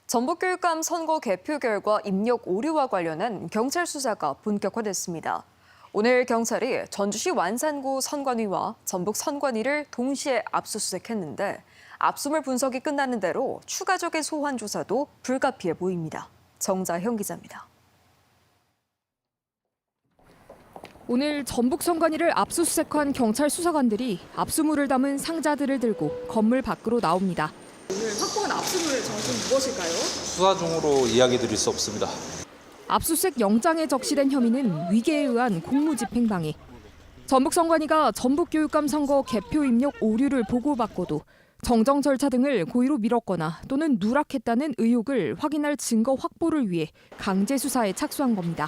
전북교육감 선거 개표 결과 입력 오류와 관련한 경찰 수사가 본격화됐습니다. 오늘 경찰이 전주시 완산구 선관위와 전북 선관위를 동시에 압수수색했는데 압수물 분석이 끝나는 대로 추가적인 소환 조사도 불가피해 보입니다. 정자형 기자입니다. 오늘 전북 선관위를 압수수색한 경찰 수사관들이 압수물을 담은 상자들을 들고 건물 밖으로 나옵니다. 오늘 확보한 압수물의 정체는 무엇일까요? 수사 중으로 이야기 드릴 수 없습니다. 압수수색 영장에 적시된 혐의는 위계에 의한 공무집행방해. 전북 선관위가 전북교육감 선거 개표 입력 오류를 보고받고도 정정 절차 등을 고의로 미뤘거나 또는 누락했다는 의혹을 확인할 증거 확보를 위해 강제 수사에 착수한 겁니다.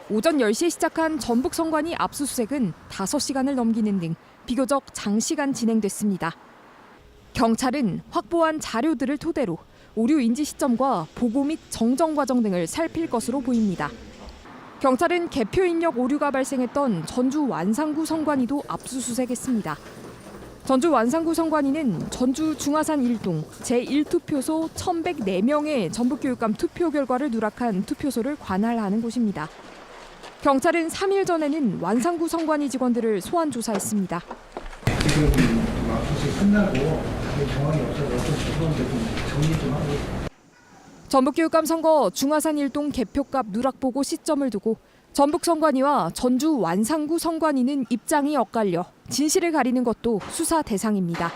오전 10시에 시작한 전북 선관위 압수수색은 5시간을 넘기는 등 비교적 장시간 진행됐습니다. 경찰은 확보한 자료들을 토대로 오류 인지 시점과 보고 및 정정 과정 등을 살필 것으로 보입니다. 경찰은 개표 입력 오류가 발생했던 전주 완산구 선관위도 압수수색했습니다. 전주 완산구 선관위는 전주 중화산 1동 제1투표소 1,104명의 전북교육감 투표 결과를 누락한 투표소를 관할하는 곳입니다. 경찰은 3일 전에는 완산구 선관위 직원들을 소환 조사했습니다. 지금 압수수색 끝나고 정황이 없어서 좀 죄송한데 좀 정리 좀 하고. 전북교육감 선거 중화산 1동 개표값 누락 보고 시점을 두고 전북 선관위와 전주 완산구 선관위는 입장이 엇갈려 진실을 가리는 것도 수사 대상입니다.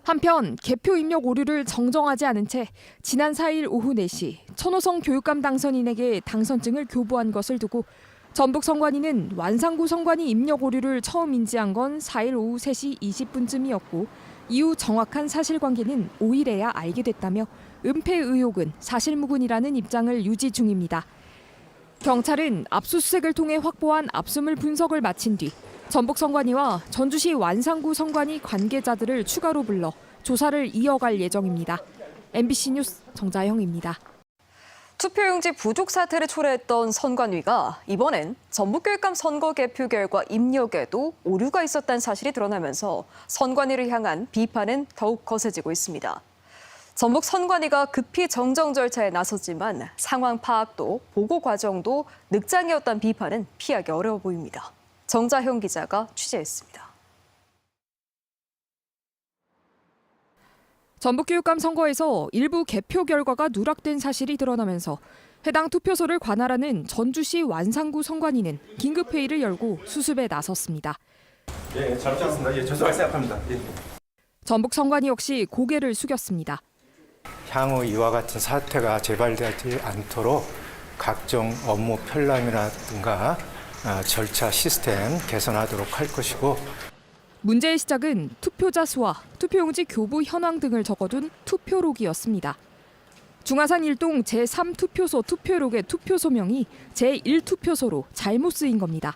한편 개표 입력 오류를 정정하지 않은 채 지난 4일 오후 4시 천호성 교육감 당선인에게 당선증을 교부한 것을 두고 전북 선관위는 완산구 선관위 입력 오류를 처음 인지한 건 4일 오후 3시 20분쯤이었고 이후 정확한 사실관계는 5일에야 알게 됐다며 은폐 의혹은 사실무근이라는 입장을 유지 중입니다. 경찰은 압수수색을 통해 확보한 압수물 분석을 마친 뒤 전북 선관위와 전주시 완산구 선관위 관계자들을 추가로 불러 조사를 이어갈 예정입니다. MBC 뉴스 정자형입니다. 투표용지 부족 사태를 초래했던 선관위가 이번엔 전북교육감 선거 개표 결과 입력에도 오류가 있었다는 사실이 드러나면서 선관위를 향한 비판은 더욱 거세지고 있습니다. 전북 선관위가 급히 정정 절차에 나섰지만 상황 파악도 보고 과정도 늑장이었다는 비판은 피하기 어려워 보입니다. 정자형 기자가 취재했습니다. 전북교육감 선거에서 일부 개표 결과가 누락된 사실이 드러나면서 해당 투표소를 관할하는 전주시 완산구 선관위는 긴급회의를 열고 수습에 나섰습니다. 예, 잘 잡았습니다. 예, 죄송하게 생각합니다. 예. 전북 선관위 역시 고개를 숙였습니다. 향후 이와 같은 사태가 재발되지 않도록 각종 업무 편람이라든가 절차 시스템 개선하도록 할 것이고 문제의 시작은 투표자 수와 투표용지 교부 현황 등을 적어둔 투표록이었습니다. 중화산 1동 제3투표소 투표록의 투표소명이 제1투표소로 잘못 쓰인 겁니다.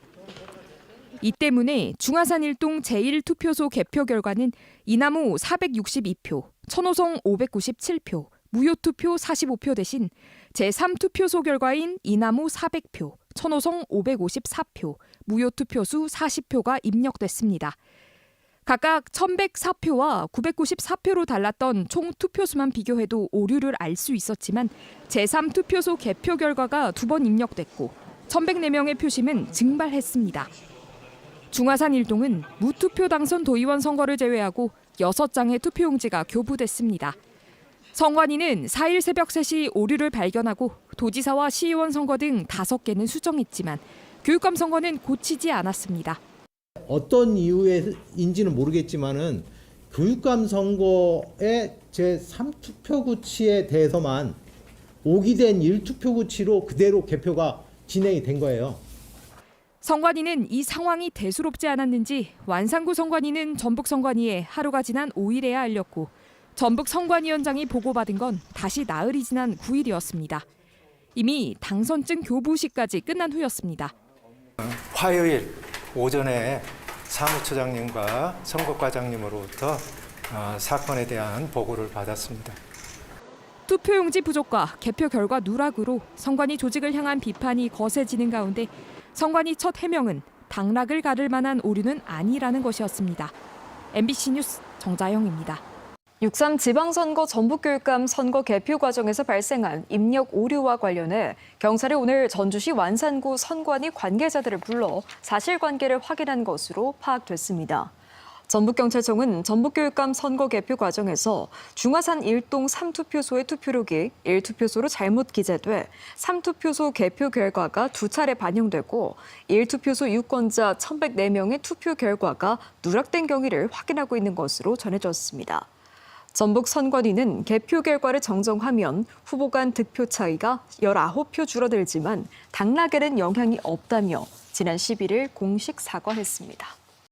이 때문에 중화산 1동 제1투표소 개표 결과는 이나무 462표, 천호성 597표, 무효투표 45표 대신 제3투표소 결과인 이나무 400표, 천호성 554표, 무효투표수 40표가 입력됐습니다. 각각 1,104표와 994표로 달랐던 총 투표수만 비교해도 오류를 알 수 있었지만 제3투표소 개표 결과가 2번 입력됐고 1,104명의 표심은 증발했습니다. 중화산 1동은 무투표 당선 도의원 선거를 제외하고 6장의 투표용지가 교부됐습니다. 선관위는 4일 새벽 3시 오류를 발견하고 도지사와 시의원 선거 등 5개는 수정했지만 교육감 선거는 고치지 않았습니다. 어떤 이유인지는 모르겠지만은 교육감 선거의 제3투표구치에 대해서만 오기된 1투표구치로 그대로 개표가 진행이 된 거예요. 선관위는 이 상황이 대수롭지 않았는지 완산구 선관위는 전북 선관위에 하루가 지난 5일에야 알렸고 전북 선관위원장이 보고받은 건 다시 나흘이 지난 9일이었습니다. 이미 당선증 교부시까지 끝난 후였습니다. 화요일 오전에 사무처장님과 선거과장님으로부터 사건에 대한 보고를 받았습니다. 투표용지 부족과 개표 결과 누락으로 선관위 조직을 향한 비판이 거세지는 가운데 선관위 첫 해명은 당락을 가를 만한 오류는 아니라는 것이었습니다. MBC 뉴스 정자영입니다. 6.3 지방선거 전북교육감 선거 개표 과정에서 발생한 입력 오류와 관련해 경찰이 오늘 전주시 완산구 선관위 관계자들을 불러 사실관계를 확인한 것으로 파악됐습니다. 전북경찰청은 전북교육감 선거 개표 과정에서 중화산 1동 3투표소의 투표록이 1투표소로 잘못 기재돼 3투표소 개표 결과가 2차례 반영되고 1투표소 유권자 1,104명의 투표 결과가 누락된 경위를 확인하고 있는 것으로 전해졌습니다. 전북 선관위는 개표 결과를 정정하면 후보 간 득표 차이가 19표 줄어들지만 당락에는 영향이 없다며 지난 11일 공식 사과했습니다.